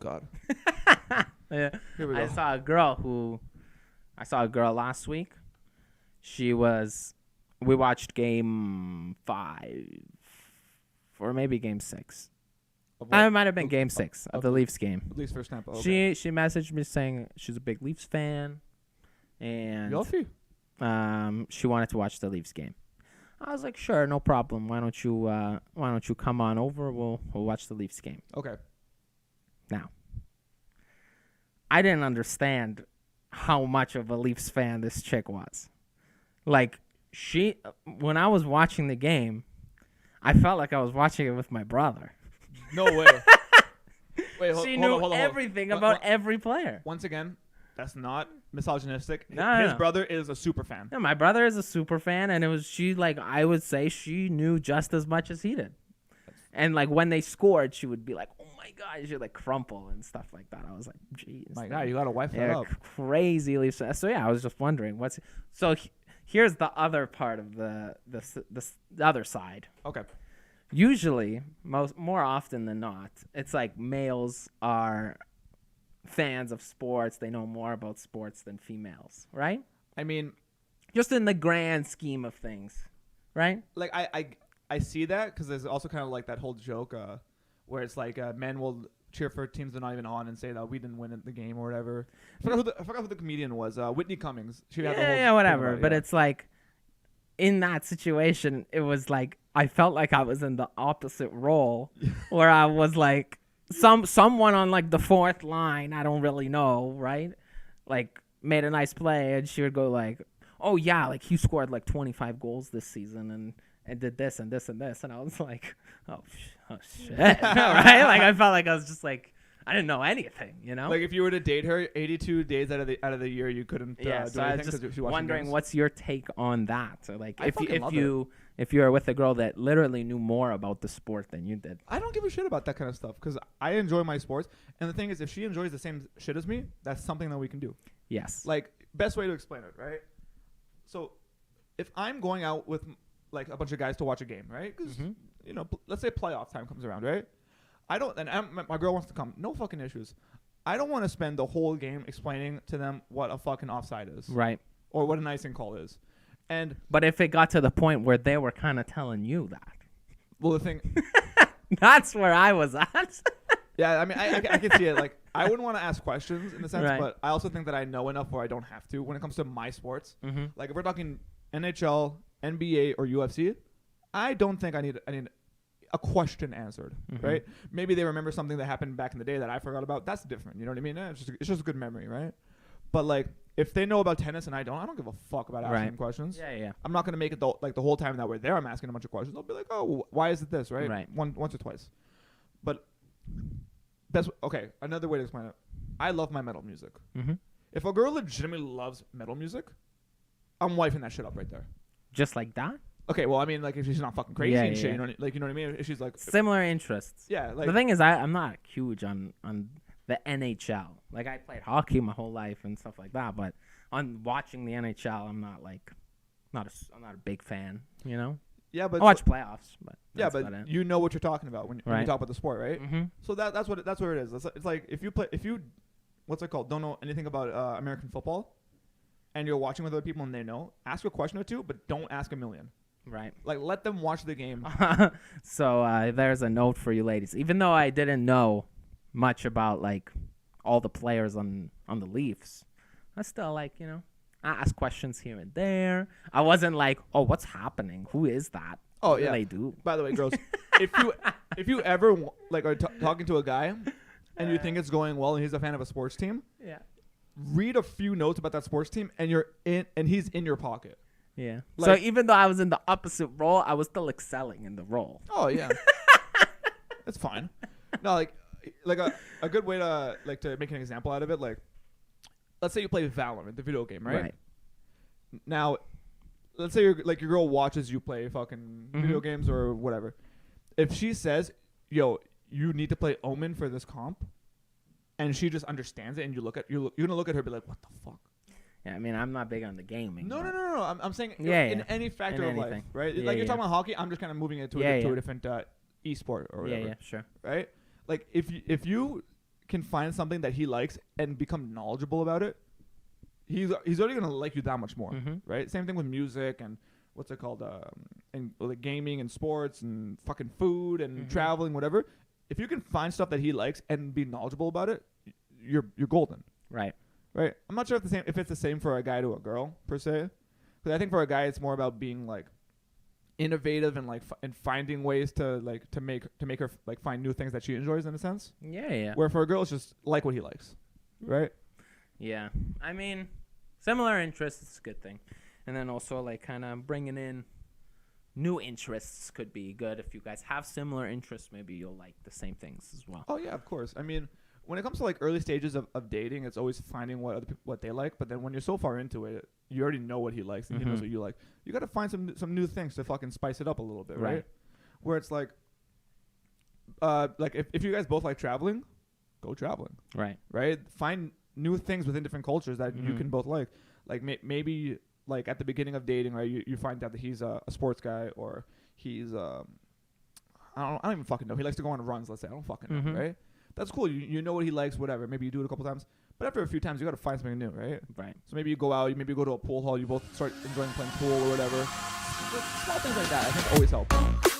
God. Yeah. Here we go. I saw a girl last week. We watched game 5 or maybe game 6. It might have been game 6 of the Leafs game. Leafs first snap. Okay. She messaged me saying she's a big Leafs fan, and she wanted to watch the Leafs game. I was like, sure, no problem. Why don't you come on over? We'll watch the Leafs game. Okay. Now, I didn't understand how much of a Leafs fan this chick was. Like, when I was watching the game, I felt like I was watching it with my brother. No way. Wait, She knew everything about every player. Once again, that's not misogynistic. His No. brother is a super fan. Yeah, my brother is a super fan, and I would say she knew just as much as he did. And like when they scored, she would be like, "Oh my god!" She'd like crumple and stuff like that. I was like, "Jeez, My God, you gotta wipe that up." Crazy Leafs. So yeah, I was just wondering here's the other part of the other side. Okay. Usually, more often than not, it's like males are fans of sports. They know more about sports than females, right? I mean, just in the grand scheme of things, right? like I see that because there's also kind of like that whole joke where it's like men will cheer for teams they're not even on and say that we didn't win the game or whatever. I forgot who the comedian was. Whitney Cummings. She had the whole whatever. thing about it, But it's like in that situation, it was like I felt like I was in the opposite role where I was like someone on like the fourth line, I don't really know, right? Like made a nice play and she would go like, "Oh yeah, like he scored like 25 goals this season and did this and this and this," and I was like, oh shit, right? Like I felt like I was just like I didn't know anything, you know. Like if you were to date her, 82 days out of the year, you couldn't. Yeah, do so I anything was just she watched wondering, games. what's your take on that? So like if you were with a girl that literally knew more about the sport than you did. I don't give a shit about that kind of stuff because I enjoy my sports, and the thing is, if she enjoys the same shit as me, that's something that we can do. Yes. Like best way to explain it, right? So, if I'm going out with like a bunch of guys to watch a game, right? Because you know, let's say playoff time comes around, right? I don't, and my girl wants to come. No fucking issues. I don't want to spend the whole game explaining to them what a fucking offside is, right? Or what an icing call is. But if it got to the point where they were kind of telling you that, well, the thing, that's where I was at. Yeah, I mean, I can see it. Like, I wouldn't want to ask questions in a sense, Right. but I also think that I know enough where I don't have to when it comes to my sports. Mm-hmm. Like, if we're talking NHL, NBA, or UFC, I don't think I need a question answered, right? Maybe they remember something that happened back in the day that I forgot about. That's different. You know what I mean? It's just a good memory, right? But like, if they know about tennis and I don't give a fuck about asking them questions. Yeah. I'm not gonna make it the whole time that we're there. I'm asking a bunch of questions. I'll be like, oh, why is it this, right? Right. Once or twice. But okay. Another way to explain it. I love my metal music. Mm-hmm. If a girl legitimately loves metal music, I'm wifing that shit up right there. Just like that? Okay, well, I mean, like, if she's not fucking crazy and shit, you know what I mean? If she's like similar interests. Yeah, like the thing is, I'm not huge on the NHL. Like, I played hockey my whole life and stuff like that, but on watching the NHL, I'm not a big fan. You know? Yeah, but I watch playoffs, but yeah, that's but about it. you know what you're talking about when you talk about the sport, right? Mm-hmm. So that's what it is. It's like if you what's it called? Don't know anything about American football, and you're watching with other people and they know, ask a question or two, but don't ask a million. Right. Like, let them watch the game. So there's a note for you ladies. Even though I didn't know much about like all the players on the Leafs, I still like, you know, I ask questions here and there. I wasn't like, oh, what's happening? Who is that? Oh, what yeah. do they do? By the way, girls, if you ever like are talking to a guy and you think it's going well and he's a fan of a sports team, Yeah. read a few notes about that sports team and he's in your pocket. Yeah. Like, so even though I was in the opposite role, I was still excelling in the role. Oh yeah, that's fine. No, like a good way to to make an example out of it. Like, let's say you play Valorant, the video game, right? Now, let's say your girl watches you play fucking video games or whatever. If she says, "Yo, you need to play Omen for this comp," and she just understands it, and you're gonna look at her and be like, "What the fuck?" Yeah, I mean, I'm not big on the gaming. No. I'm saying in any factor of life, right? Yeah, like you're talking about hockey, I'm just kind of moving it to a different e-sport or whatever. Yeah, sure. Right? Like if you can find something that he likes and become knowledgeable about it, he's already gonna like you that much more, right? Same thing with music and what's it called, and like gaming and sports and fucking food and traveling, whatever. If you can find stuff that he likes and be knowledgeable about it, you're golden. Right. Right. I'm not sure if it's the same for a guy to a girl per se, because I think for a guy it's more about being like innovative and like and finding ways to make her like find new things that she enjoys in a sense. Yeah. Where for a girl it's just like what he likes, right? Yeah. I mean, similar interests is a good thing. And then also, like, kind of bringing in new interests could be good. If you guys have similar interests, maybe you'll like the same things as well. Oh, yeah, of course. I mean, when it comes to, like, early stages of dating, it's always finding what other people, what they like. But then when you're so far into it, you already know what he likes and he knows what you like. You got to find some new things to fucking spice it up a little bit, right? Where it's like if you guys both like traveling, go traveling. Right? Find new things within different cultures that you can both like. Like, maybe... Like at the beginning of dating, right? You find out that he's a sports guy, or he's I don't even fucking know. He likes to go on runs. Let's say I don't fucking know, right? That's cool. You know what he likes, whatever. Maybe you do it a couple times, but after a few times, you got to find something new, right? Right. So maybe you go out. Maybe you go to a pool hall. You both start enjoying playing pool or whatever. Small things like that I think always help.